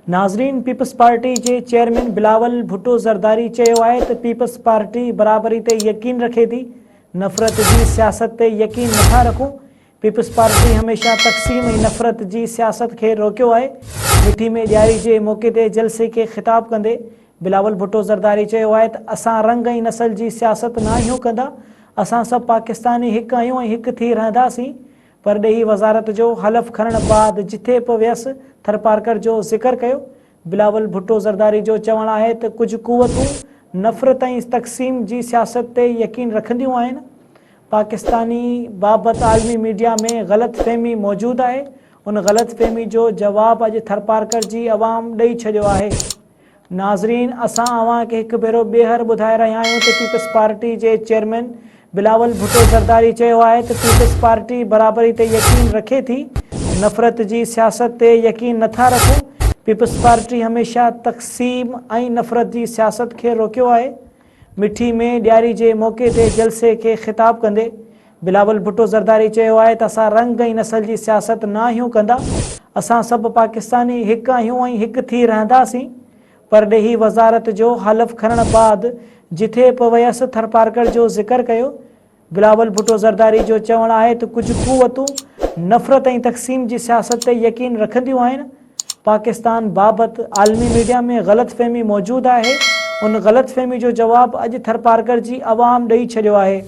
नाज़रीन, peoples party के chairman Bilawal Bhutto Zardari चयो आहे त पीपल्स पार्टी बराबरी ते यकीन रखे थी, नफ़रत की सियासत ते यकीन नथा रखूं। पीपल्स पार्टी हमेशा तक़सीम ऐं नफ़रत की सियासत के रोकियो आहे। मिठी में ॾियारी के मौके ते जलसे के ख़िताब कंदे बिलावल भुट्टो ज़रदारी चयो आहे त असां रंग ऐं नस्ल की सियासत न आहियूं कंदा। असां सभु पाकिस्तानी हिकु आहियूं ऐं हिकु थी रहंदासीं। परॾेही वज़ारत जो हलफ़ खणण बाद जिथे बि वियसि थरपारकर जो ज़िक्र कयो। बिलावल भुट्टो ज़रदारी जो चवणु आहे त कुछ क़ुवतूं नफ़रत ऐं तक़सीम की सियासत ते यकीन रखंदियूं आहिनि। पाकिस्तानी बाबत आलमी मीडिया में ग़लत फ़हमी मौजूद है। उन ग़लत फ़हमी जो जवाब अज थरपारकर की अवाम ॾेई छॾियो आहे। नाज़रीन, असां अवां खे हिकु भेरो ॿीहर ॿुधाए रहिया आहियूं त पीपल्स पार्टी के चेयरमैन बिलावल भुट्टो ज़रदारी चयो आहे त पीपल्स पार्टी बराबरी ते यकीन रखे थी, नफ़रत की सियासत ते यकीन नथा रखूं। पीपल्स पार्टी हमेशा तक़सीम ऐं नफ़रत की सियासत के रोकियो आहे। मिठी में ॾियारी के मौके ते जलसे के ख़िताब कंदे बिलावल भुट्टो ज़रदारी चयो आहे त असां रंग ऐं नस्ल की सियासत न आहियूं कंदा। असां सभु पाकिस्तानी हिकु आहियूं ऐं हिकु थी रहंदासीं। परॾेही वज़ारत जो हलफ़ खणण बाद जिथे बि वियसि थरपारकर जो ज़िक्र कयो। बिलावल भुट्टो ज़रदारी जो चवणु आहे त कुछ क़ुवतूं नफ़रत ऐं तक़सीम की सियासत ते यकीन रखंदियूं आहिनि। पाकिस्तान बाबत आलमी मीडिया में ग़लत फ़हमी मौजूद है। उन ग़लत फ़हमी जो जवाब अज थरपारकर की अवाम ॾेई छॾियो आहे।